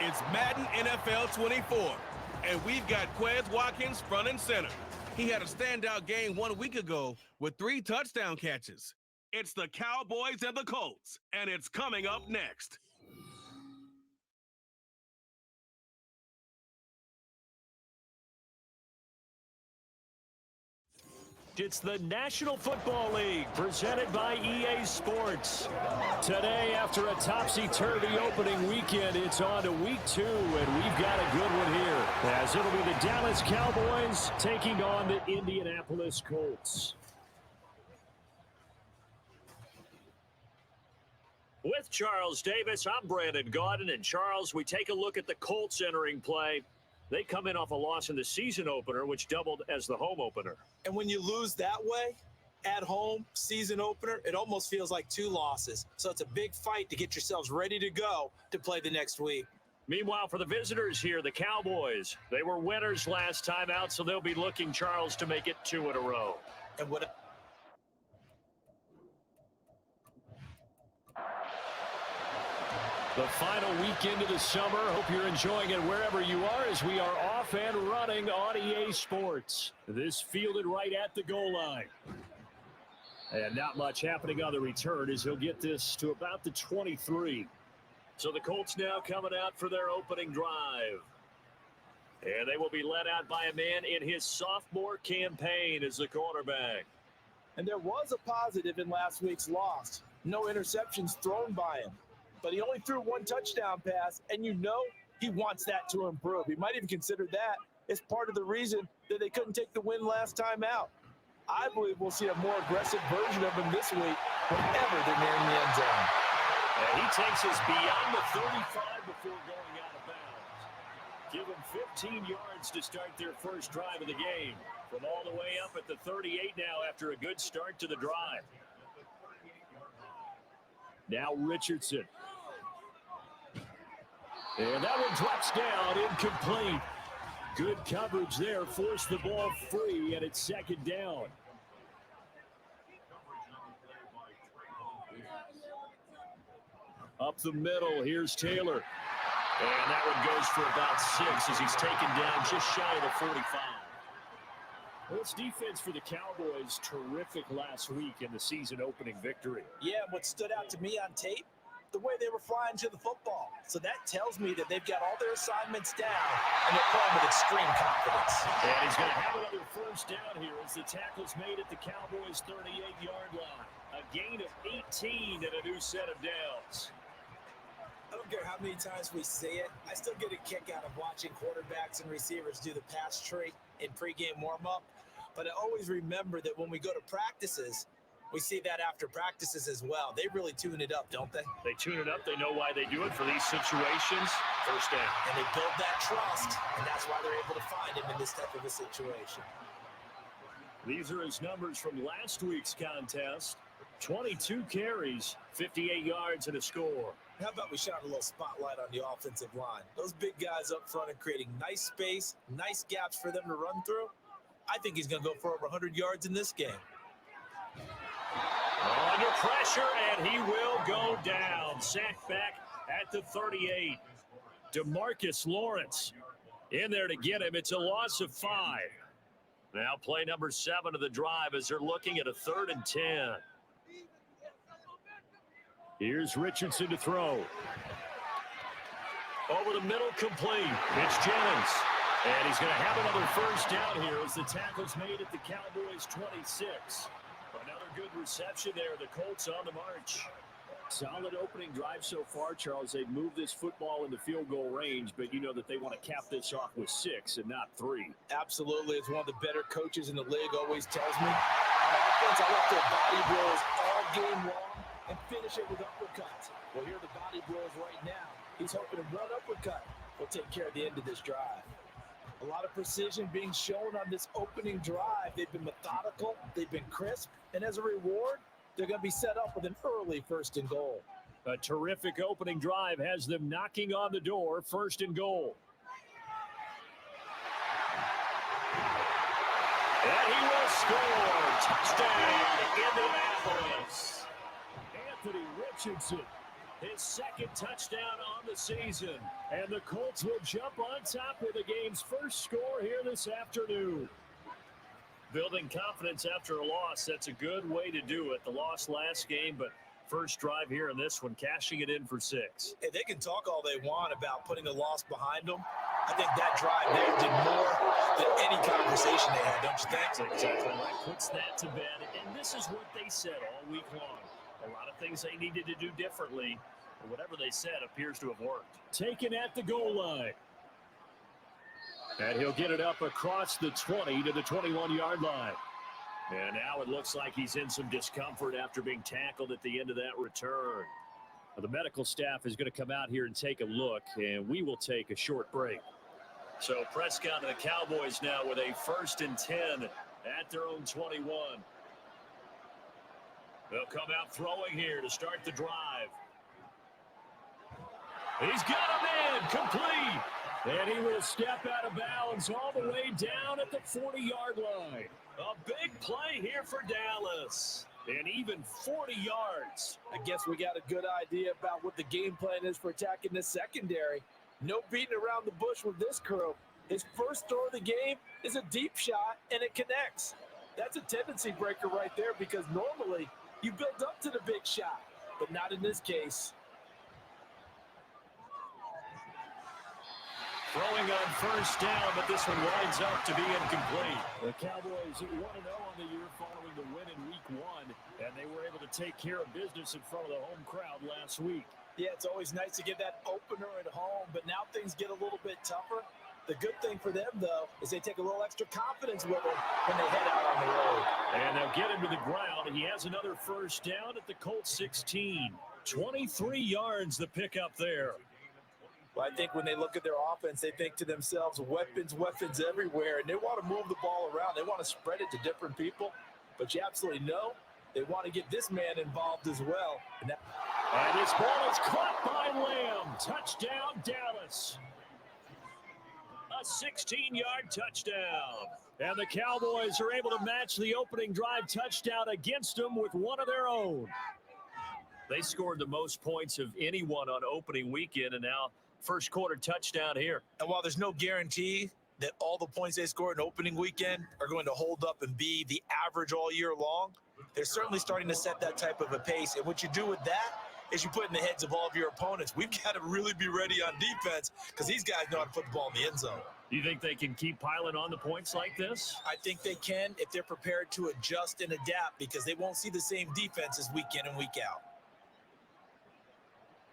It's Madden NFL 24, and we've got Quez Watkins front and center. He had a standout game 1 week ago with 3 touchdown catches. It's the Cowboys and the Colts, and it's coming up next. It's the National Football League presented by EA Sports. Today, after a topsy-turvy opening weekend, it's on to week 2, and we've got a good one here, as it'll be the Dallas Cowboys taking on the Indianapolis Colts. With Charles Davis, I'm Brandon Gaudin, and Charles, we take a look at the Colts entering play. They come in off a loss in the season opener, which doubled as the home opener. And when you lose that way, at home, season opener, it almost feels like 2 losses. So it's a big fight to get yourselves ready to go to play the next week. Meanwhile, for the visitors here, the Cowboys, they were winners last time out, so they'll be looking, Charles, to make it 2 in a row. And what... The final weekend of the summer. Hope you're enjoying it wherever you are as we are off and running on EA Sports. This fielded right at the goal line. And not much happening on the return as he'll get this to about the 23. So the Colts now coming out for their opening drive. And they will be led out by a man in his sophomore campaign as the quarterback. And there was a positive in last week's loss. No interceptions thrown by him. But he only threw 1 touchdown pass, and you know he wants that to improve. He might even consider that as part of the reason that they couldn't take the win last time out. I believe we'll see a more aggressive version of him this week whenever they're nearing the end zone. And he takes us beyond the 35 before going out of bounds. Give them 15 yards to start their first drive of the game. From all the way up at the 38 now after a good start to the drive. Now Richardson. And that one drops down, incomplete. Good coverage there, forced the ball free, and it's second down. Up the middle, here's Taylor. And that one goes for about 6 as he's taken down just shy of the 45. Well, this defense for the Cowboys, terrific last week in the season opening victory. Yeah, what stood out to me on tape, the way they were flying to the football. So that tells me that they've got all their assignments down, and they're playing with extreme confidence. And he's going to have another first down here as the tackle's made at the Cowboys' 38-yard line. A gain of 18 and a new set of downs. I don't care how many times we say it, I still get a kick out of watching quarterbacks and receivers do the pass tree in pregame warm-up. But I always remember that when we go to practices, we see that after practices as well. They really tune it up, don't they? They tune it up. They know why they do it for these situations. First down. And they build that trust, and that's why they're able to find him in this type of a situation. These are his numbers from last week's contest. 22 carries, 58 yards, and a score. How about we shine a little spotlight on the offensive line? Those big guys up front are creating nice space, nice gaps for them to run through. I think he's going to go for over 100 yards in this game. Under pressure, and he will go down. Sacked back at the 38. DeMarcus Lawrence in there to get him. It's a loss of 5. Now play number 7 of the drive as they're looking at a 3rd and 10. Here's Richardson to throw. Over the middle, complete. It's Jennings. And he's going to have another first down here as the tackle's made at the Cowboys' 26. Another good reception there. The Colts on the march. Solid opening drive so far, Charles. They've moved this football into field goal range, but you know that they want to cap this off with 6 and not 3. Absolutely. It's one of the better coaches in the league always tells me. On offense, I like their body blows all game long and finish it with uppercuts. Well, here are the body blows right now. He's hoping to run uppercut. We'll take care of the end of this drive. A lot of precision being shown on this opening drive. They've been methodical, they've been crisp, and as a reward, they're going to be set up with an early 1st and goal. A terrific opening drive has them knocking on the door, 1st and goal. And he will score. Touchdown, Indianapolis. Anthony Richerson, his 2nd touchdown on the season. And the Colts will jump on top with the game's first score here this afternoon. Building confidence after a loss, that's a good way to do it. The loss last game, but first drive here in this one, cashing it in for 6. Hey, they can talk all they want about putting a loss behind them. I think that drive there did more than any conversation they had, don't you think? That's exactly right. Puts that to bed. And this is what they said all week long. A lot of things they needed to do differently. But whatever they said appears to have worked. Taken at the goal line. And he'll get it up across the 20 to the 21-yard line. And now it looks like he's in some discomfort after being tackled at the end of that return. The medical staff is going to come out here and take a look, and we will take a short break. So Prescott and the Cowboys now with a 1st and 10 at their own 21. They'll come out throwing here to start the drive. He's got him in, complete. And he will step out of bounds all the way down at the 40-yard line. A big play here for Dallas. And even 40 yards. I guess we got a good idea about what the game plan is for attacking this secondary. No beating around the bush with this crew. His first throw of the game is a deep shot, and it connects. That's a tendency breaker right there because normally you build up to the big shot, but not in this case. Throwing on 1st down, but this one winds up to be incomplete. The Cowboys 1-0 on the year following the win in Week 1, and they were able to take care of business in front of the home crowd last week. Yeah, it's always nice to get that opener at home, but now things get a little bit tougher. The good thing for them, though, is they take a little extra confidence with them when they head out on the road. And they'll get him to the ground. He has another 1st down at the Colts 16. 23 yards the pickup there. Well, I think when they look at their offense, they think to themselves, weapons everywhere, and they want to move the ball around. They want to spread it to different people, but you absolutely know they want to get this man involved as well. And this ball is caught by Lamb. Touchdown, Dallas. A 16-yard touchdown. And the Cowboys are able to match the opening drive touchdown against them with one of their own. They scored the most points of anyone on opening weekend, and now first quarter touchdown here. And while there's no guarantee that all the points they scored in opening weekend are going to hold up and be the average all year long, they're certainly starting to set that type of a pace. And what you do with that is you put in the heads of all of your opponents, we've got to really be ready on defense because these guys know how to put the ball in the end zone. Do you think they can keep piling on the points like this? I think they can if they're prepared to adjust and adapt because they won't see the same defenses week in and week out.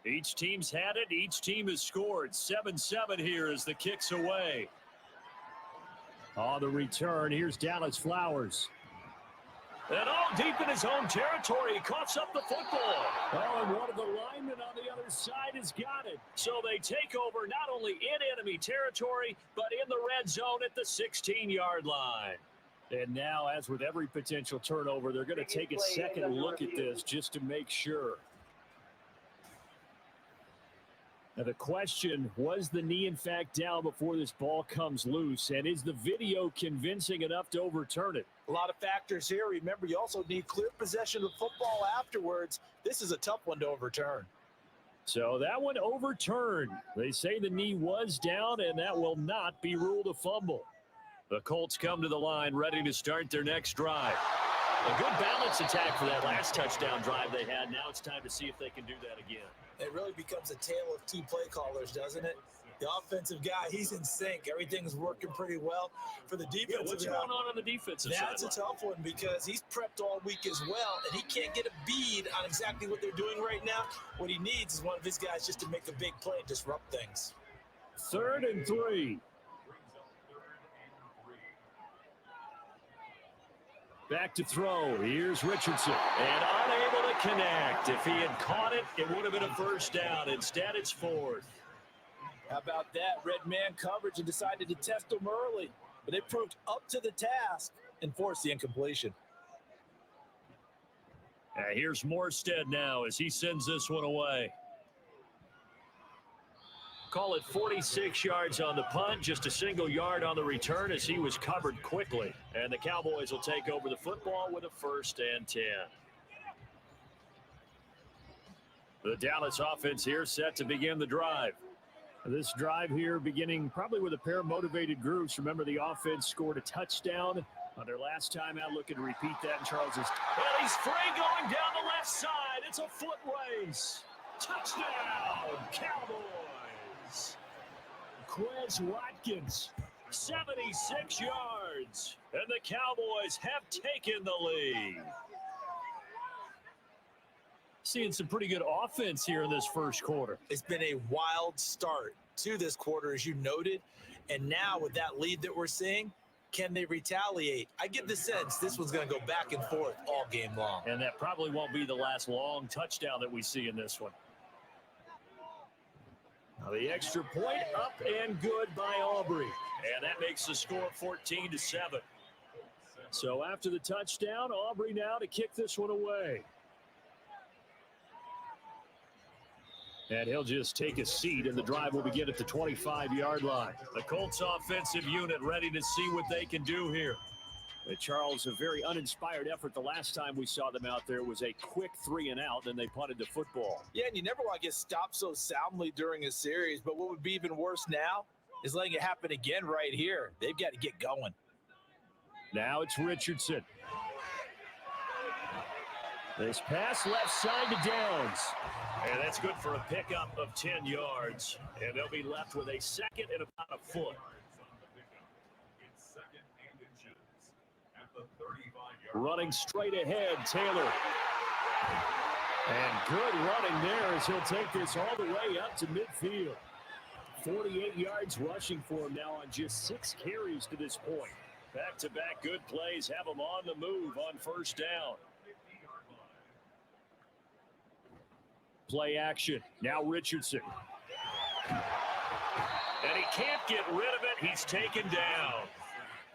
Each team's had it. Each team has scored. 7-7 here as the kick's away. On the return, here's Dallas Flowers. And all deep in his own territory, he coughs up the football. Oh, and one of the linemen on the other side has got it. So they take over not only in enemy territory, but in the red zone at the 16-yard line. And now, as with every potential turnover, they're going to take a second look at this just to make sure. Now the question, was the knee in fact down before this ball comes loose? And is the video convincing enough to overturn it? A lot of factors here. Remember, you also need clear possession of football afterwards. This is a tough one to overturn. So that one overturned. They say the knee was down, and that will not be ruled a fumble. The Colts come to the line ready to start their next drive. A good balance attack for that last touchdown drive they had. Now it's time to see if they can do that again. It really becomes a tale of two play callers, doesn't it? The offensive guy, he's in sync. Everything's working pretty well. For the defensive guy, what's going on the defensive side? That's a tough one because he's prepped all week as well, and he can't get a bead on exactly what they're doing right now. What he needs is one of his guys just to make a big play and disrupt things. 3rd and 3. Back to throw. Here's Richardson. And unable to connect. If he had caught it, it would have been a first down. Instead, it's 4th. How about that? Red man coverage and decided to test them early. But they proved up to the task and forced the incompletion. Here's Morstead now as he sends this one away. Call it 46 yards on the punt, just a single yard on the return as he was covered quickly. And the Cowboys will take over the football with a 1st and 10. The Dallas offense here set to begin the drive. This drive here beginning probably with a pair of motivated groups. Remember, the offense scored a touchdown on their last time out. Looking to repeat that in Charles's. And he's free going down the left side. It's a foot race. Touchdown, Cowboys. Quez Watkins, 76 yards. And the Cowboys have taken the lead. Seeing some pretty good offense here in this first quarter. It's been a wild start to this quarter, as you noted. And now with that lead that we're seeing, can they retaliate? I get the sense this one's going to go back and forth all game long. And that probably won't be the last long touchdown that we see in this one. Now the extra point up and good by Aubrey. And that makes the score 14-7. So after the touchdown, Aubrey now to kick this one away. And he'll just take a seat, and the drive will begin at the 25-yard line. The Colts offensive unit ready to see what they can do here. Charles, a very uninspired effort. The last time we saw them out there was a quick 3-and-out, and they punted the football. Yeah, and you never want to get stopped so soundly during a series, but what would be even worse now is letting it happen again right here. They've got to get going. Now it's Richardson. This pass left side to Downs. And that's good for a pickup of 10 yards. And they'll be left with a 2nd and about a foot. Running straight ahead, Taylor. And good running there as he'll take this all the way up to midfield. 48 yards rushing for him now on just 6 carries to this point. Back-to-back good plays have him on the move on 1st down. Play action. Now Richardson. And he can't get rid of it. He's taken down.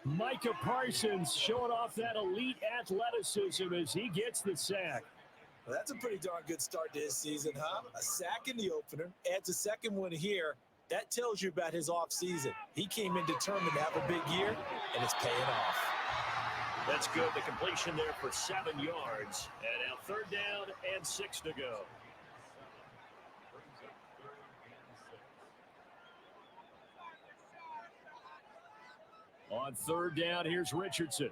Micah Parsons showing off that elite athleticism as he gets the sack. Well, that's a pretty darn good start to his season, huh? A sack in the opener, adds a 2nd one here. That tells you about his offseason. He came in determined to have a big year, and it's paying off. That's good. The completion there for 7 yards. And now 3rd down and 6 to go. On 3rd down, here's Richardson.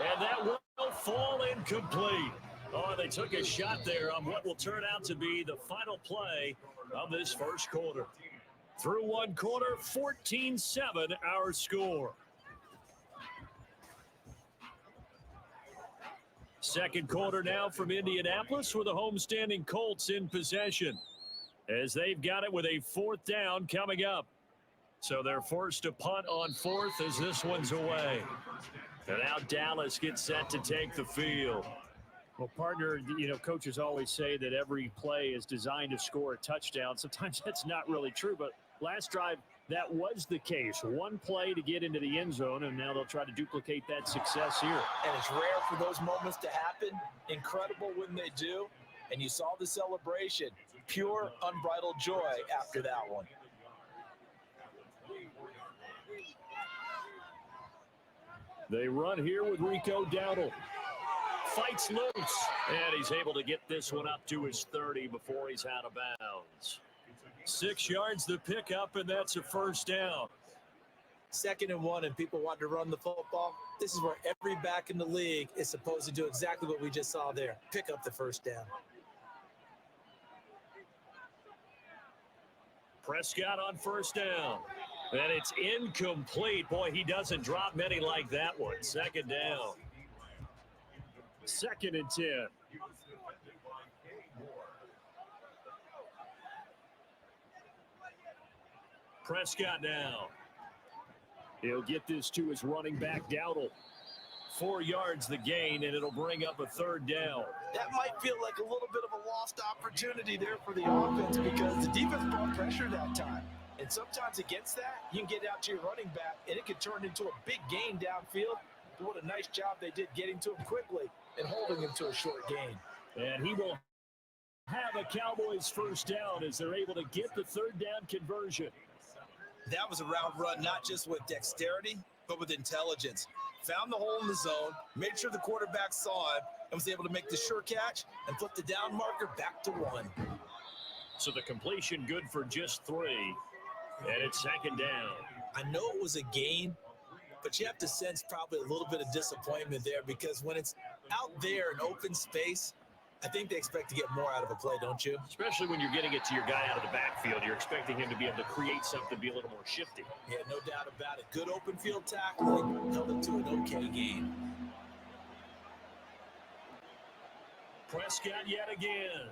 And that will fall incomplete. Oh, they took a shot there on what will turn out to be the final play of this first quarter. Through 1 quarter, 14-7 our score. 2nd quarter now from Indianapolis with the homestanding Colts in possession, as they've got it with a 4th down coming up. So they're forced to punt on 4th as this one's away. And now Dallas gets set to take the field. Well, partner, coaches always say that every play is designed to score a touchdown. Sometimes that's not really true, but last drive, that was the case. 1 play to get into the end zone, and now they'll try to duplicate that success here. And it's rare for those moments to happen. Incredible when they do. And you saw the celebration. Pure, unbridled joy after that one. They run here with Rico Dowdle. Fights loose, and he's able to get this one up to his 30 before he's out of bounds. 6 yards the pickup, and that's a 1st down. 2nd and 1, and people want to run the football. This is where every back in the league is supposed to do exactly what we just saw there. Pick up the 1st down. Prescott on 1st down. And it's incomplete. Boy, he doesn't drop many like that one. 2nd down. 2nd and 10. Prescott now. He'll get this to his running back, Dowdle. 4 yards the gain, and it'll bring up a third down. That might feel like a little bit of a lost opportunity there for the offense because the defense brought pressure that time. And sometimes against that, you can get out to your running back, and it could turn into a big gain downfield. But what a nice job they did getting to him quickly and holding him to a short gain. And he will have a Cowboys first down as they're able to get the third down conversion. That was a route run, not just with dexterity, but with intelligence. Found the hole in the zone, made sure the quarterback saw it, and was able to make the sure catch and flip the down marker back to 1. So the completion good for just 3, and it's second down. I know it was a gain, but you have to sense probably a little bit of disappointment there because when it's out there in open space, I think they expect to get more out of a play, don't you? Especially when you're getting it to your guy out of the backfield. You're expecting him to be able to create something, be a little more shifty. Yeah, no doubt about it. Good open field tackling, held it to an okay gain. Prescott yet again.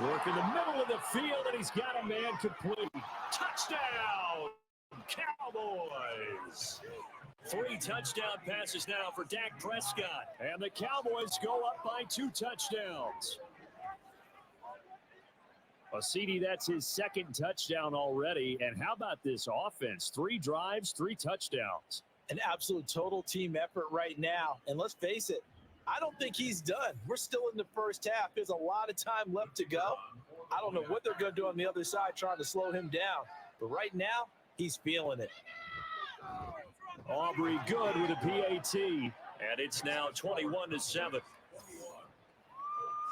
Work in the middle of the field, and he's got a man complete. Touchdown, Cowboys! 3 touchdown passes now for Dak Prescott. And the Cowboys go up by 2 touchdowns. Well, CeeDee, that's his second touchdown already. And how about this offense? 3 drives, 3 touchdowns. An absolute total team effort right now. And let's face it, I don't think he's done. We're still in the first half. There's a lot of time left to go. I don't know what they're going to do on the other side trying to slow him down. But right now, he's feeling it. Aubrey good with a PAT, and it's now 21-7.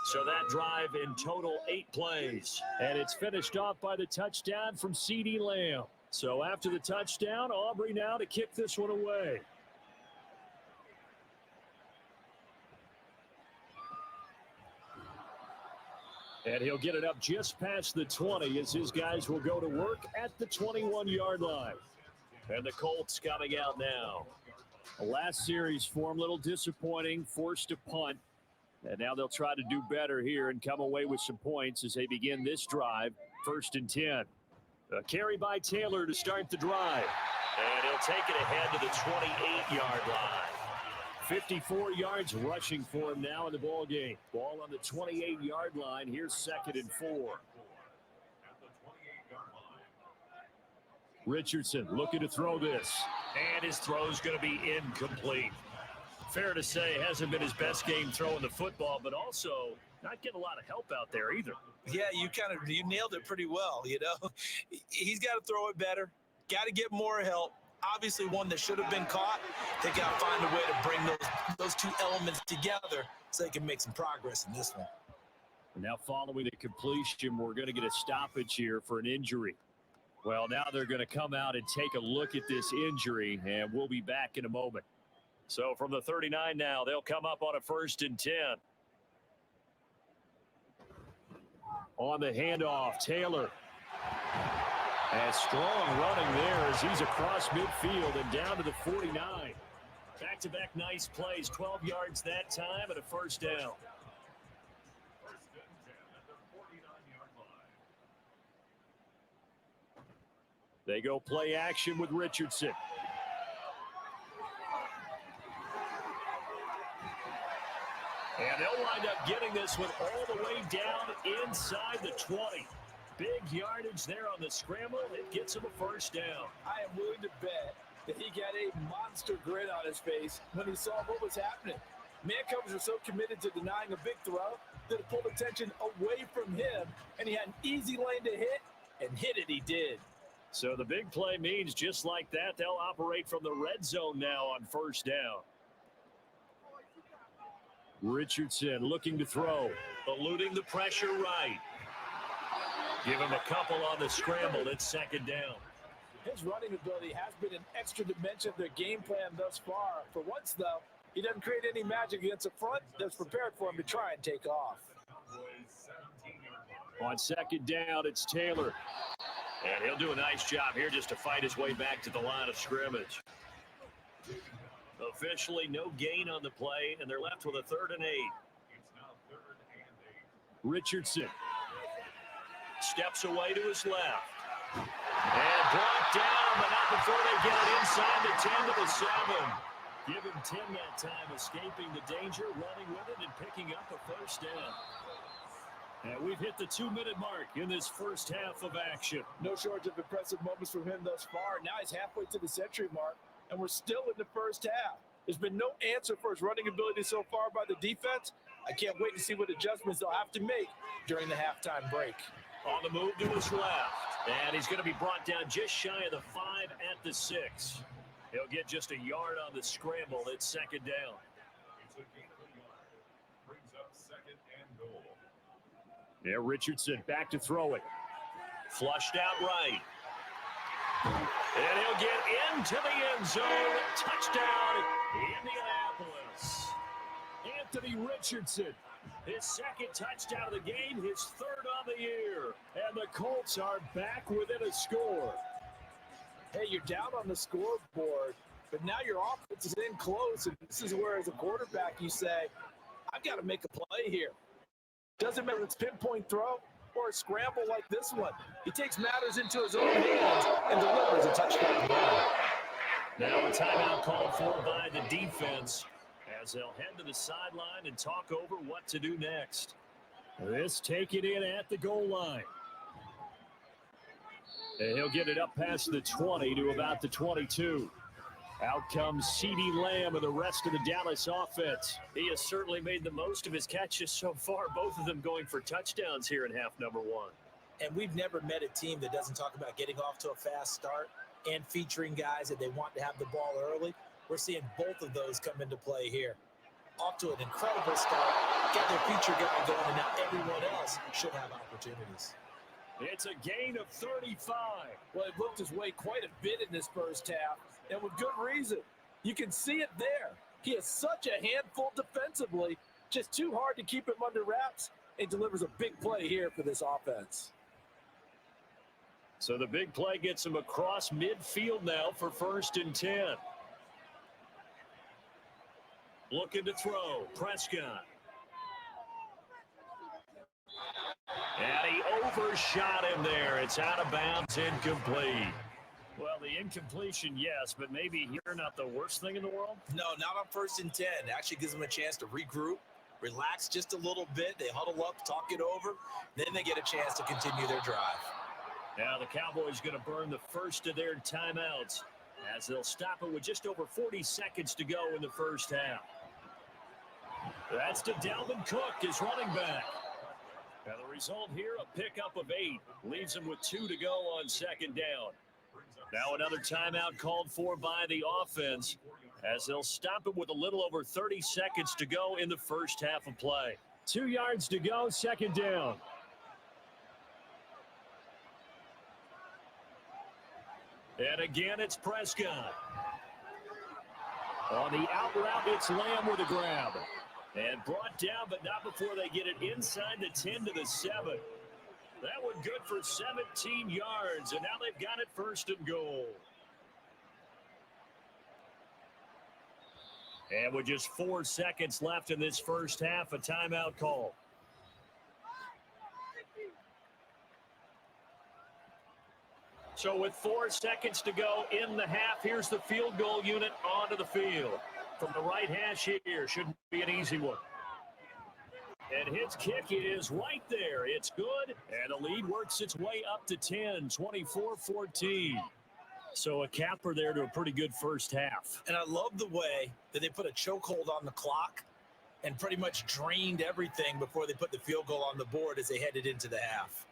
So that drive in total 8 plays, and it's finished off by the touchdown from CeeDee Lamb. So after the touchdown, Aubrey now to kick this one away. And he'll get it up just past the 20 as his guys will go to work at the 21-yard line. And the Colts coming out now. Last series form, a little disappointing, forced to punt. And now they'll try to do better here and come away with some points as they begin this drive, 1st and 10. A carry by Taylor to start the drive. And he'll take it ahead to the 28-yard line. 54 yards rushing for him now in the ball game. Ball on the 28-yard line. Here's 2nd and 4. Richardson looking to throw this. And his throw's going to be incomplete. Fair to say, hasn't been his best game throwing the football, but also not getting a lot of help out there either. Yeah, you nailed it pretty well, you know. He's got to throw it better. Got to get more help. Obviously one that should have been caught. They got to find a way to bring those 2 elements together so they can make some progress in this one. Now following the completion, we're going to get a stoppage here for an injury. Well, now they're going to come out and take a look at this injury, and we'll be back in a moment. So from the 39 now, they'll come up on a 1st and 10. On the handoff, Taylor. And strong running there as he's across midfield and down to the 49. Back-to-back nice plays, 12 yards that time and a 1st down. They go play action with Richardson. And they'll wind up getting this one all the way down inside the 20. Big yardage there on the scramble. It gets him a 1st down. I am willing to bet that he got a monster grin on his face when he saw what was happening. Man-covers are so committed to denying a big throw that it pulled attention away from him, and he had an easy lane to hit, and hit it he did. So the big play means just like that, they'll operate from the red zone now on 1st down. Richardson looking to throw, eluding the pressure right. Give him a couple on the scramble. It's 2nd down. His running ability has been an extra dimension of their game plan thus far. For once, though, he doesn't create any magic against the front that's prepared for him to try and take off. On 2nd down, it's Taylor. And he'll do a nice job here just to fight his way back to the line of scrimmage. Officially no gain on the play, and they're left with a 3rd and 8. Richardson steps away to his left. And brought down, but not before they get it inside the 10 to the 7. Give him 10 that time, escaping the danger, running with it, and picking up a first down. And we've hit the 2-minute mark in this first half of action. No shortage of impressive moments from him thus far. Now he's halfway to the century mark, and we're still in the first half. There's been no answer for his running ability so far by the defense. I can't wait to see what adjustments they'll have to make during the halftime break. On the move to his left, and he's going to be brought down just shy of the 5 at the 6. He'll get just a yard on the scramble. It's second down. Brings up second and goal. Yeah, Richardson back to throw it. Flushed out right. And he'll get into the end zone. Touchdown, Indianapolis. Anthony Richerson, his second touchdown of the game, his third on the year. And the Colts are back within a score. Hey, you're down on the scoreboard, but now your offense is in close, and this is where, as a quarterback, you say, I've got to make a play here. Doesn't matter if it's pinpoint throw or a scramble like this one. He takes matters into his own hands and delivers a touchdown run. Now a timeout called for by the defense as they'll head to the sideline and talk over what to do next. This taken in at the goal line. And he'll get it up past the 20 to about the 22. Out comes CeeDee Lamb and the rest of the Dallas offense. He has certainly made the most of his catches so far, both of them going for touchdowns here in half number 1. And we've never met a team that doesn't talk about getting off to a fast start and featuring guys that they want to have the ball early. We're seeing both of those come into play here. Off to an incredible start, got their feature guy going, and now everyone else should have opportunities. It's a gain of 35. Well, he looked his way quite a bit in this first half, and with good reason. You can see it there. He is such a handful defensively, just too hard to keep him under wraps, and delivers a big play here for this offense. So the big play gets him across midfield now for 1st and 10. Looking to throw, Prescott. And he overshot him there. It's out of bounds, incomplete. Well, the incompletion, yes, but maybe here not the worst thing in the world? No, not on 1st and 10. It actually gives them a chance to regroup, relax just a little bit. They huddle up, talk it over. Then they get a chance to continue their drive. Now the Cowboys going to burn the first of their timeouts as they'll stop it with just over 40 seconds to go in the first half. That's to Dalvin Cook, his running back. Now the result here, a pickup of 8. Leaves him with 2 to go on second down. Now another timeout called for by the offense as they'll stop it with a little over 30 seconds to go in the first half of play. 2 yards to go, second down. And again, it's Prescott. On the out route, it's Lamb with a grab. And brought down, but not before they get it inside the 10 to the 7. That one good for 17 yards, and now they've got it 1st and goal. And with just 4 seconds left in this first half, a timeout call. So with 4 seconds to go in the half, here's the field goal unit onto the field. From the right hash here, shouldn't be an easy one. And his kick is right there. It's good, and the lead works its way up to 10, 24-14. So a capper there to a pretty good first half. And I love the way that they put a chokehold on the clock and pretty much drained everything before they put the field goal on the board as they headed into the half.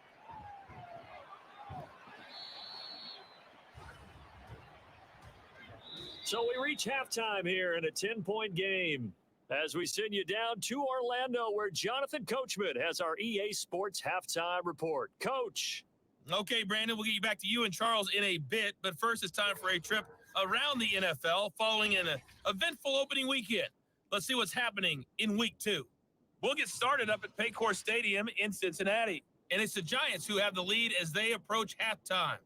So we reach halftime here in a 10-point game as we send you down to Orlando where Jonathan Coachman has our EA Sports halftime report. Coach. Okay, Brandon, we'll get you back to you and Charles in a bit, but first it's time for a trip around the NFL following an eventful opening weekend. Let's see what's happening in week 2. We'll get started up at Paye Stadium in Cincinnati, and it's the Giants who have the lead as they approach halftime.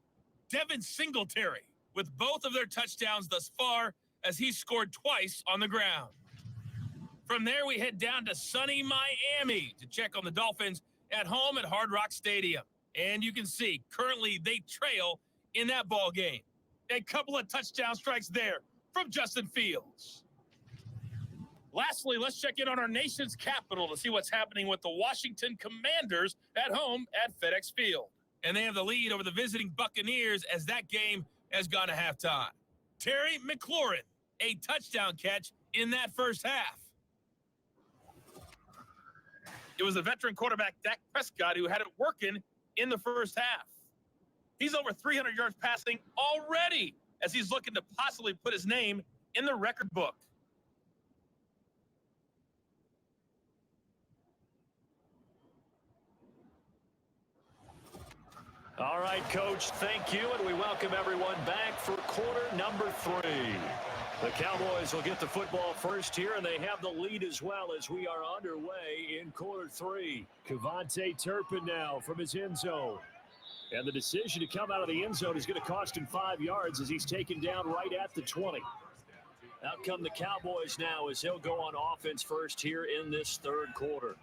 Devin Singletary with both of their touchdowns thus far as he scored twice on the ground. From there, we head down to sunny Miami to check on the Dolphins at home at Hard Rock Stadium. And you can see, currently they trail in that ball game. A couple of touchdown strikes there from Justin Fields. Lastly, let's check in on our nation's capital to see what's happening with the Washington Commanders at home at FedEx Field. And they have the lead over the visiting Buccaneers as that game has gone to halftime. Terry McLaurin, a touchdown catch in that first half. It was the veteran quarterback Dak Prescott who had it working in the first half. He's over 300 yards passing already as he's looking to possibly put his name in the record book. All right, Coach, thank you, and we welcome everyone back for quarter number 3. The Cowboys will get the football first here, and they have the lead as well as we are underway in quarter 3. Kevontae Turpin now from his end zone. And the decision to come out of the end zone is going to cost him 5 yards as he's taken down right at the 20. Out come the Cowboys now as he'll go on offense first here in this third quarter.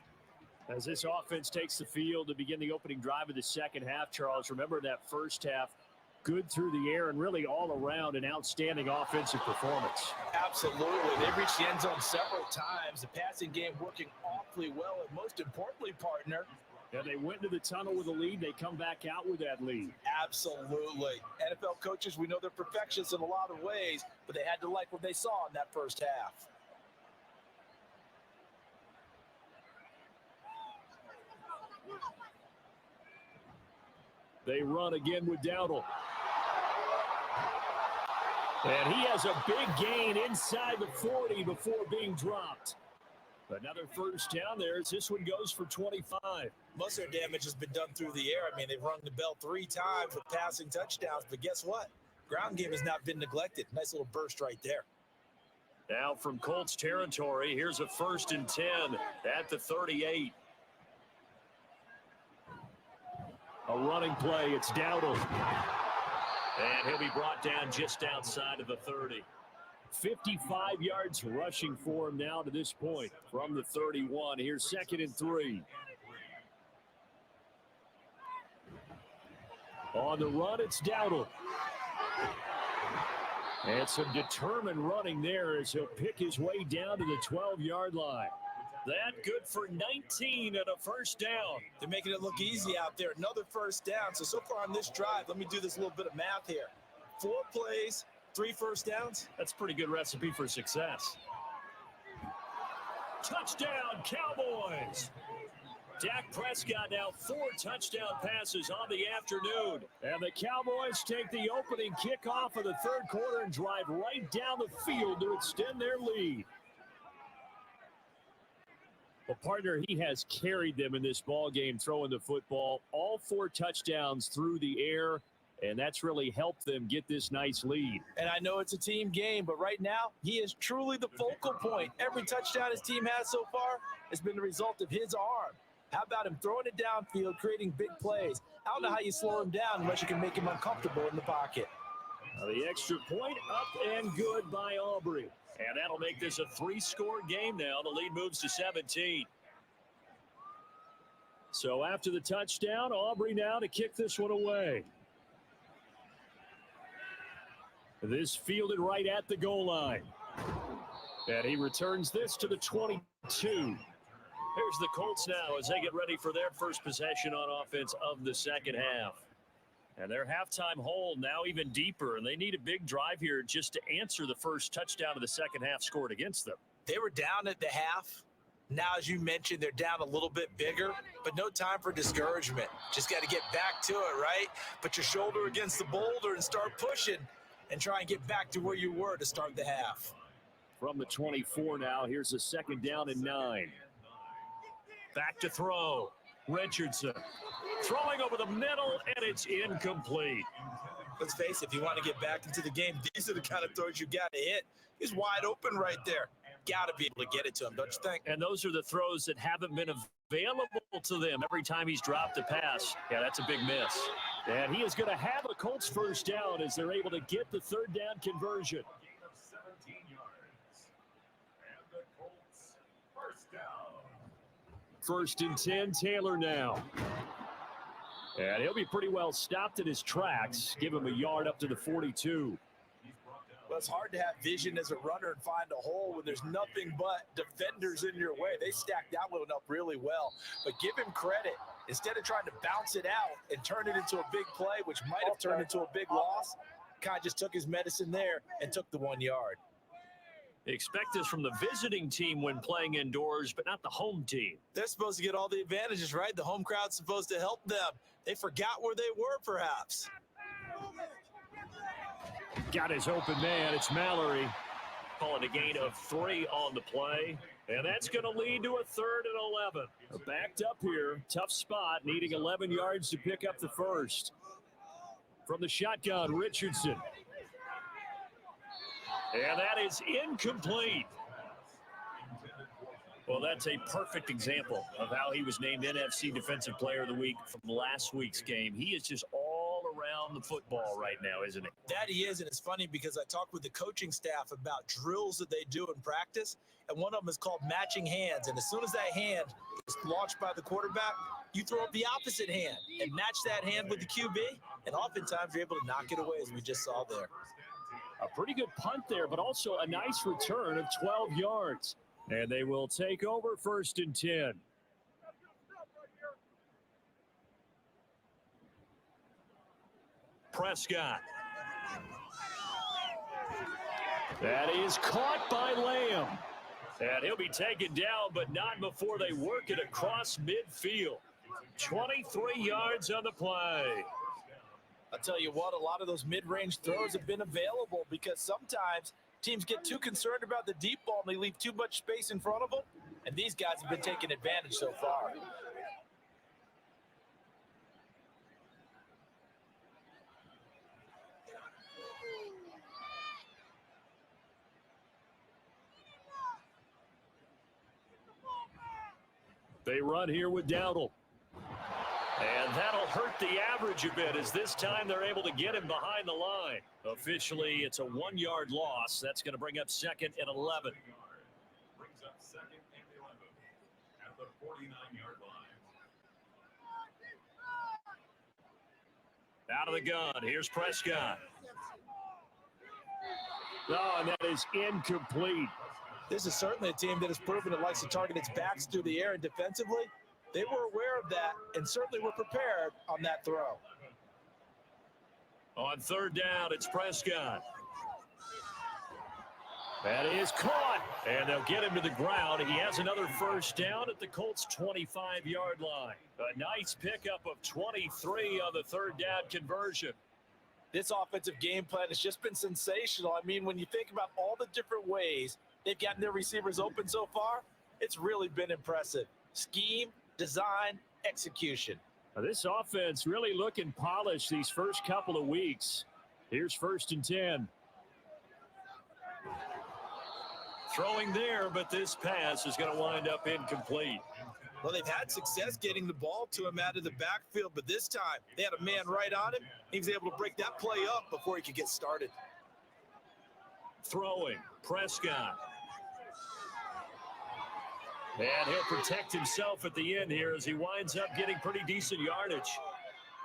As this offense takes the field to begin the opening drive of the second half, Charles, remember that first half, good through the air and really all around an outstanding offensive performance. Absolutely. They've reached the end zone several times. The passing game working awfully well, and most importantly, partner, yeah, they went into the tunnel with a lead. They come back out with that lead. Absolutely. NFL coaches, we know they're perfectionists in a lot of ways, but they had to like what they saw in that first half. They run again with Dowdle. And he has a big gain inside the 40 before being dropped. Another first down there as this one goes for 25. Most of their damage has been done through the air. I mean, they've rung the bell 3 times with passing touchdowns, but guess what? Ground game has not been neglected. Nice little burst right there. Now from Colts territory, here's a 1st and 10 at the 38. A running play, it's Dowdle. And he'll be brought down just outside of the 30. 55 yards rushing for him now to this point from the 31. Here's 2nd and 3. On the run, it's Dowdle. And some determined running there as he'll pick his way down to the 12-yard line. That good for 19 and a first down. They're making it look easy out there. Another first down. So far on this drive, let me do this little bit of math here. 4 plays, 3 first downs. That's a pretty good recipe for success. Touchdown, Cowboys. Dak Prescott now 4 touchdown passes on the afternoon. And the Cowboys take the opening kickoff of the third quarter and drive right down the field to extend their lead. Well, partner, he has carried them in this ball game throwing the football. All 4 touchdowns through the air, and that's really helped them get this nice lead. And I know it's a team game, but right now, he is truly the focal point. Every touchdown his team has so far has been the result of his arm. How about him throwing it downfield, creating big plays? I don't know how you slow him down unless you can make him uncomfortable in the pocket. The extra point up and good by Aubrey. And that'll make this a 3-score game now. The lead moves to 17. So after the touchdown, Aubrey now to kick this one away. This fielded right at the goal line. And he returns this to the 22. Here's the Colts now as they get ready for their first possession on offense of the second half. And their halftime hole now even deeper, and they need a big drive here just to answer the first touchdown of the second half scored against them. They were down at the half. Now, as you mentioned, they're down a little bit bigger, but no time for discouragement. Just got to get back to it, right? Put your shoulder against the boulder and start pushing and try and get back to where you were to start the half. From the 24 now, here's a 2nd down and 9. Back to throw. Richardson throwing over the middle, and it's incomplete. Let's face it, if you want to get back into the game, these are the kind of throws you got to hit. He's wide open right there. Got to be able to get it to him, don't you think? And those are the throws that haven't been available to them every time he's dropped a pass. Yeah, that's a big miss. And he is going to have a Colts first down as they're able to get the 3rd down conversion. 17 yards. And the Colts first down. 1st and 10, Taylor now. And he'll be pretty well stopped in his tracks. Give him a yard up to the 42. Well, it's hard to have vision as a runner and find a hole when there's nothing but defenders in your way. They stacked that one up really well. But give him credit. Instead of trying to bounce it out and turn it into a big play, which might have turned into a big loss, kind of just took his medicine there and took the 1 yard. Expect this from the visiting team when playing indoors, but not the home team. They're supposed to get all the advantages, right? The home crowd's supposed to help them. They forgot where they were, perhaps. Got his open man. It's Mallory. Calling a gain of 3 on the play. And that's going to lead to a 3rd and 11. Backed up here. Tough spot. Needing 11 yards to pick up the first. From the shotgun, Richardson. And that is incomplete. Well, that's a perfect example of how he was named NFC Defensive Player of the Week from last week's game. He is just all around the football right now, isn't he? That he is, and it's funny because I talked with the coaching staff about drills that they do in practice, and one of them is called matching hands. And as soon as that hand is launched by the quarterback, you throw up the opposite hand and match that hand with the QB, and oftentimes you're able to knock it away, as we just saw there. A pretty good punt there, but also a nice return of 12 yards. And they will take over 1st and 10. Prescott. That is caught by Lamb. And he'll be taken down, but not before they work it across midfield. 23 yards on the play. I'll tell you what, a lot of those mid-range throws have been available because sometimes teams get too concerned about the deep ball and they leave too much space in front of them, and these guys have been taking advantage so far. They run here with Dowdle. And that'll hurt the average a bit as this time they're able to get him behind the line. Officially, it's a 1-yard loss. That's going to bring up 2nd and 11. Brings up 2nd and 11 at the 49-yard line. Out of the gun. Here's Prescott. Oh, and that is incomplete. This is certainly a team that has proven it likes to target its backs through the air, and defensively, they were aware of that and certainly were prepared on that throw. On 3rd down, it's Prescott. That is caught, and they'll get him to the ground. He has another 1st down at the Colts' 25-yard line. A nice pickup of 23 on the 3rd down conversion. This offensive game plan has just been sensational. I mean, when you think about all the different ways they've gotten their receivers open so far, it's really been impressive. Scheme, design, execution. Now, this offense really looking polished these first couple of weeks. Here's 1st and 10. Throwing there, but this pass is going to wind up incomplete. Well, they've had success getting the ball to him out of the backfield, but this time they had a man right on him. He was able to break that play up before he could get started. Throwing, Prescott. And he'll protect himself at the end here as he winds up getting pretty decent yardage.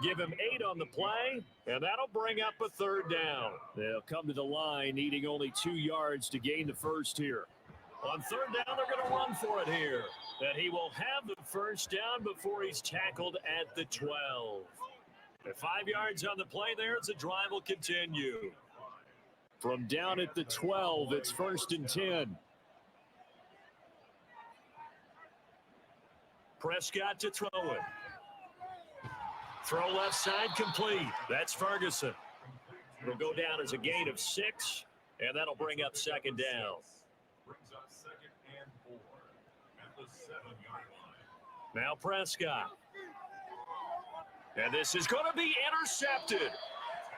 Give him 8 on the play, and that'll bring up a 3rd down. They'll come to the line needing only 2 yards to gain the first here. On 3rd down, they're going to run for it here. And he will have the 1st down before he's tackled at the 12. At 5 yards on the play there as the drive will continue. From down at the 12, it's 1st and 10. Prescott to throw it. Throw left side complete. That's Ferguson. It'll go down as a gain of 6, and that'll bring up 2nd down. Brings up 2nd and 4 at the 7-yard line. Now Prescott. And this is going to be intercepted.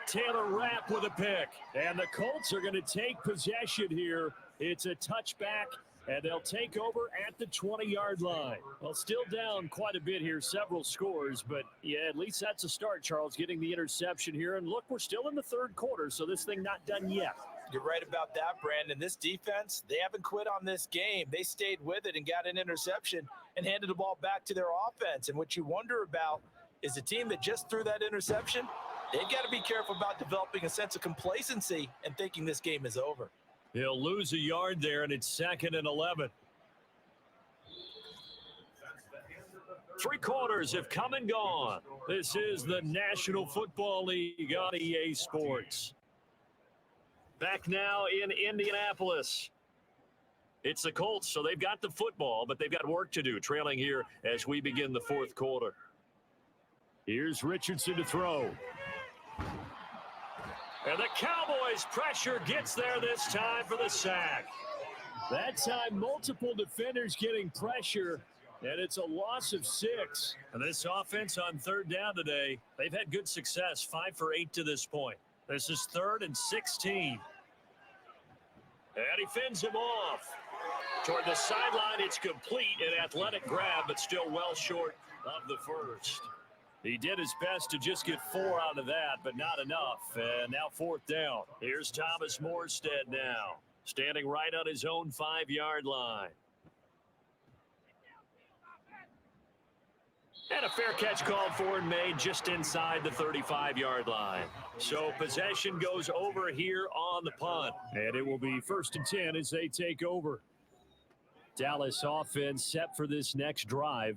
Taylor Rapp with a pick. And the Colts are going to take possession here. It's a touchback, and they'll take over at the 20-yard line. Well, still down quite a bit here, several scores, but yeah, at least that's a start, Charles, getting the interception here. And look, we're still in the 3rd quarter, so this thing not done yet. You're right about that, Brandon. This defense, they haven't quit on this game. They stayed with it and got an interception and handed the ball back to their offense. And what you wonder about is the team that just threw that interception. They've got to be careful about developing a sense of complacency and thinking this game is over. He'll lose a yard there, and it's 2nd and 11. 3 quarters have come and gone. This is the National Football League on EA Sports. Back now in Indianapolis. It's the Colts, so they've got the football, but they've got work to do, trailing here as we begin the 4th quarter. Here's Richardson to throw. And the Cowboys pressure gets there this time for the sack. That time, multiple defenders getting pressure, and it's a loss of 6. And this offense on 3rd down today, they've had good success, 5 for 8 to this point. This is 3rd and 16. And he fends him off. Toward the sideline, it's complete, an athletic grab, but still well short of the first. He did his best to just get 4 out of that, but not enough. And now 4th down. Here's Thomas Morstead now, standing right on his own 5-yard line. And a fair catch called for and made just inside the 35-yard line. So possession goes over here on the punt. And it will be 1st and 10 as they take over. Dallas offense set for this next drive.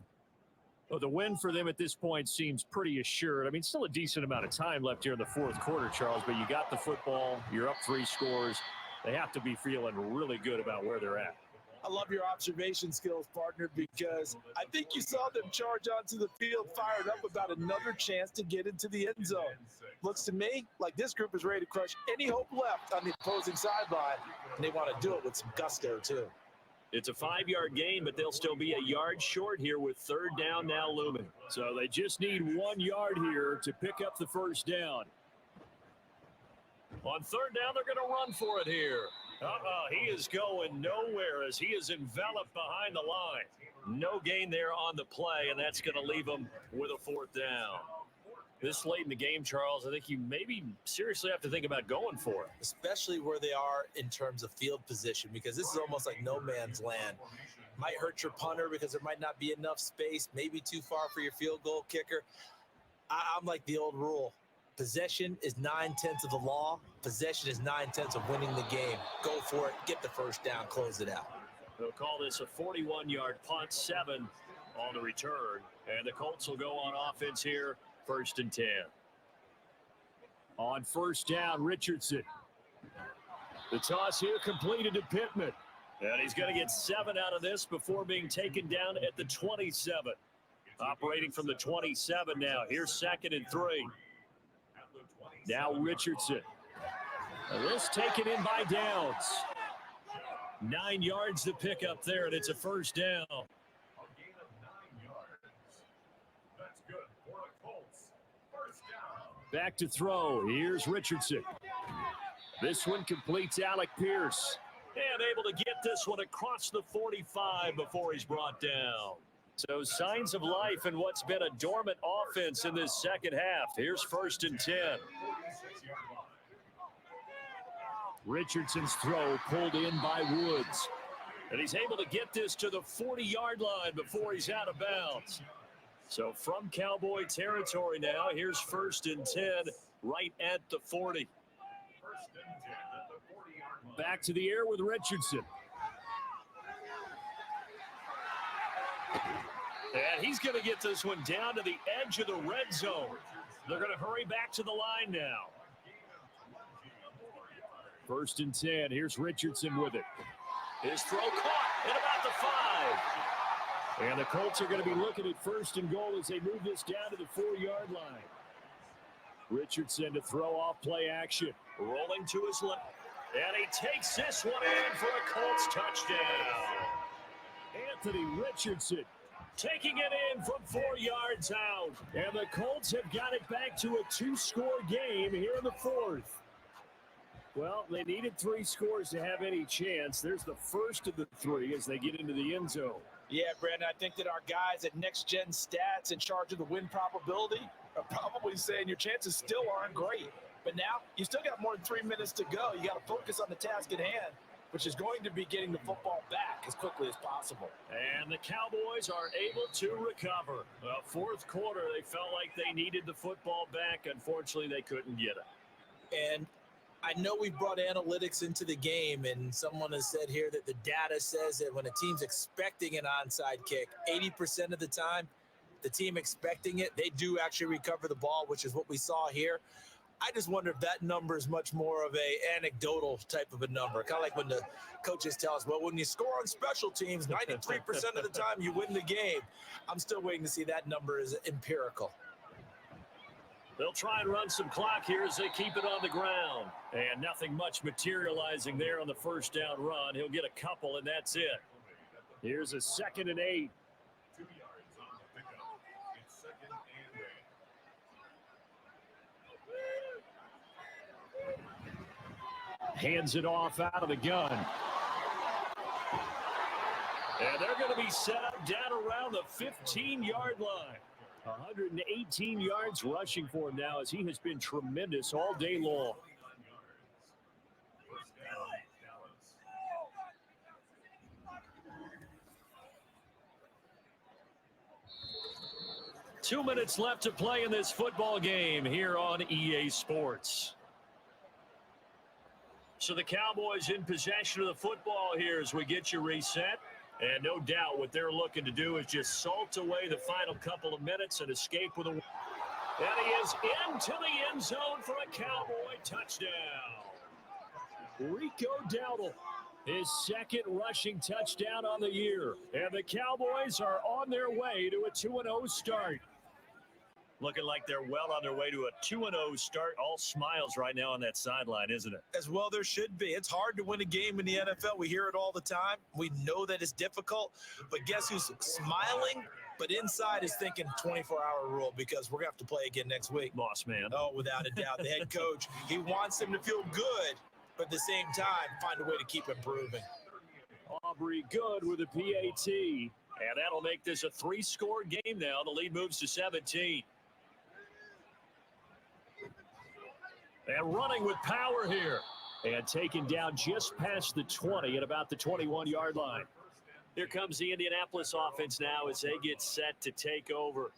Well, the win for them at this point seems pretty assured. I mean, still a decent amount of time left here in the 4th quarter, Charles, but you got the football. You're up 3 scores. They have to be feeling really good about where they're at. I love your observation skills, partner, because I think you saw them charge onto the field, fired up about another chance to get into the end zone. Looks to me like this group is ready to crush any hope left on the opposing sideline, and they want to do it with some gusto, too. It's a 5-yard gain, but they'll still be a yard short here with 3rd down now looming. So they just need 1 yard here to pick up the 1st down. On 3rd down, they're going to run for it here. He is going nowhere as he is enveloped behind the line. No gain there on the play, and that's going to leave him with a 4th down. This late in the game, Charles, I think you maybe seriously have to think about going for it. Especially where they are in terms of field position, because this is almost like no man's land. Might hurt your punter because there might not be enough space, maybe too far for your field goal kicker. I'm like the old rule. Possession is 9/10 of the law. Possession is 9/10 of winning the game. Go for it. Get the 1st down. Close it out. They'll call this a 41-yard punt, 7 on the return. And the Colts will go on offense here, 1st and 10. On 1st down, Richardson. The toss here completed to Pittman. And he's going to get 7 out of this before being taken down at the 27. Operating from the 27 now. Here's 2nd and 3. Now Richardson. And this taken in by Downs. 9 yards to pick up there, and it's a 1st down. A gain of 9 yards. That's good for the Colts. 1st down. Back to throw. Here's Richardson. This one completes Alec Pierce. And able to get this one across the 45 before he's brought down. So signs of life in what's been a dormant offense in this 2nd half. Here's 1st and 10. Richardson's throw pulled in by Woods. And he's able to get this to the 40-yard line before he's out of bounds. So from Cowboy territory now, here's 1st and 10 right at the 40. Back to the air with Richardson. And he's going to get this one down to the edge of the red zone. They're going to hurry back to the line now. 1st and 10. Here's Richardson with it. His throw caught at about the 5. And the Colts are going to be looking at 1st and goal as they move this down to the 4-yard line. Richardson to throw off play action. Rolling to his left. And he takes this one in for a Colts touchdown. Anthony Richerson taking it in from 4 yards out. And the Colts have got it back to a 2-score game here in the 4th. Well, they needed 3 scores to have any chance. There's the first of the 3 as they get into the end zone. Yeah, Brandon, I think that our guys at Next Gen Stats in charge of the win probability are probably saying your chances still aren't great. But now you still got more than 3 minutes to go. You got to focus on the task at hand. which is going to be getting the football back as quickly as possible. And the Cowboys are able to recover. Fourth quarter, they felt like they needed the football back. Unfortunately, they couldn't get it. And I know we brought analytics into the game, and someone has said here that the data says that when a team's expecting an onside kick, 80% of the time, the team expecting it, they do actually recover the ball, which is what we saw here. I just wonder if that number is much more of a anecdotal type of a number. Kind of like when the coaches tell us, well, when you score on special teams, 93% of the time you win the game. I'm still waiting to see that number is empirical. They'll try and run some clock here as they keep it on the ground. And nothing much materializing there on the first down run. He'll get a couple, and that's it. Here's a 2nd and 8. 2 yards on the pickup. It's 2nd and 8. Hands it off out of the gun. And they're going to be set up down around the 15-yard line. 118 yards rushing for him now as he has been tremendous all day long. First down, Dallas. 2 minutes left to play in this football game here on EA Sports. So the Cowboys in possession of the football here as we get you reset. And no doubt what they're looking to do is just salt away the final couple of minutes and escape with a win. And he is into the end zone for a Cowboy touchdown. Rico Dowdle, his 2nd rushing touchdown on the year. And the Cowboys are on their way to a 2-0 start. Looking like they're well on their way to a 2-0 start. All smiles right now on that sideline, isn't it? As well there should be. It's hard to win a game in the NFL. We hear it all the time. We know that it's difficult. But guess who's smiling? But inside is thinking 24-hour rule because we're going to have to play again next week. Boss man. Oh, without a doubt. The head coach, he wants them to feel good, but at the same time, find a way to keep improving. Aubrey Good with a PAT. And that'll make this a 3-score game now. The lead moves to 17. And running with power here. And taken down just past the 20 at about the 21-yard line. Here comes the Indianapolis offense now as they get set to take over.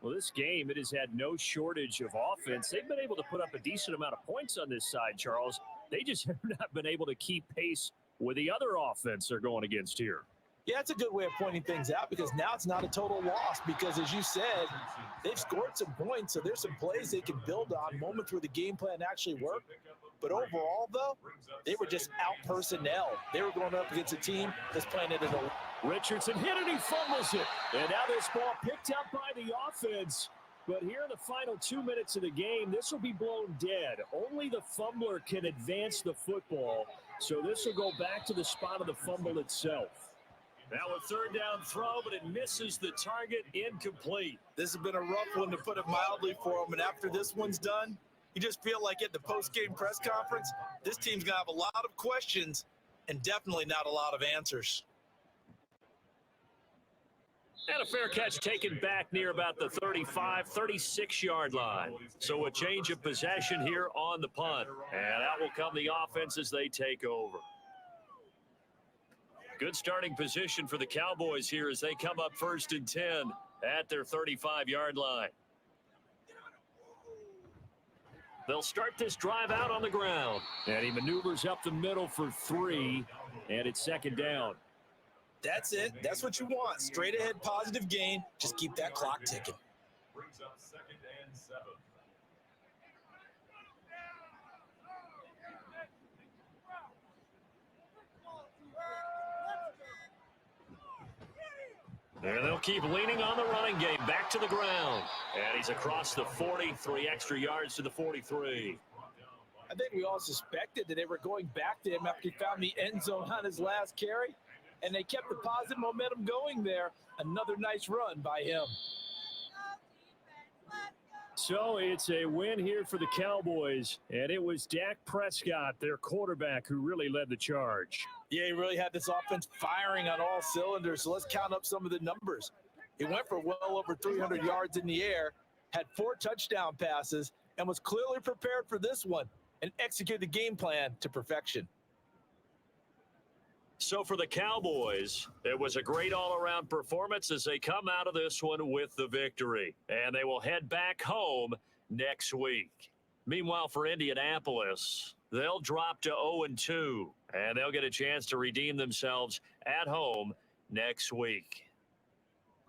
Well, this game, it has had no shortage of offense. They've been able to put up a decent amount of points on this side, Charles. They just have not been able to keep pace with the other offense they're going against here. Yeah, it's a good way of pointing things out because now it's not a total loss because, as you said, they've scored some points, so there's some plays they can build on, moments where the game plan actually worked. But overall, though, they were just out-personnel. They were going up against a team that's playing it at a... Richardson hit it, he fumbles it. And now this ball picked up by the offense. But here in the final 2 minutes of the game, this will be blown dead. Only the fumbler can advance the football. So this will go back to the spot of the fumble itself. Now a 3rd down throw, but it misses the target, incomplete. This has been a rough one, to put it mildly, for them. And after this one's done, you just feel like at the post-game press conference, this team's going to have a lot of questions and definitely not a lot of answers. And a fair catch taken back near about the 35, 36-yard line. So a change of possession here on the punt. And out will come the offense as they take over. Good starting position for the Cowboys here as they come up 1st and 10 at their 35-yard line. They'll start this drive out on the ground. And he maneuvers up the middle for 3, and it's 2nd down. That's it. That's what you want. Straight ahead, positive gain. Just keep that clock ticking. Brings up 2nd and 7. And they'll keep leaning on the running game. Back to the ground. And he's across the 40, 3 extra yards to the 43. I think we all suspected that they were going back to him after he found the end zone on his last carry. And they kept the positive momentum going there. Another nice run by him. So it's a win here for the Cowboys. And it was Dak Prescott, their quarterback, who really led the charge. Yeah, he really had this offense firing on all cylinders. So let's count up some of the numbers. He went for well over 300 yards in the air, had 4 touchdown passes, and was clearly prepared for this one and executed the game plan to perfection. So for the Cowboys, it was a great all-around performance as they come out of this one with the victory. And they will head back home next week. Meanwhile, for Indianapolis, they'll drop to 0-2, and they'll get a chance to redeem themselves at home next week.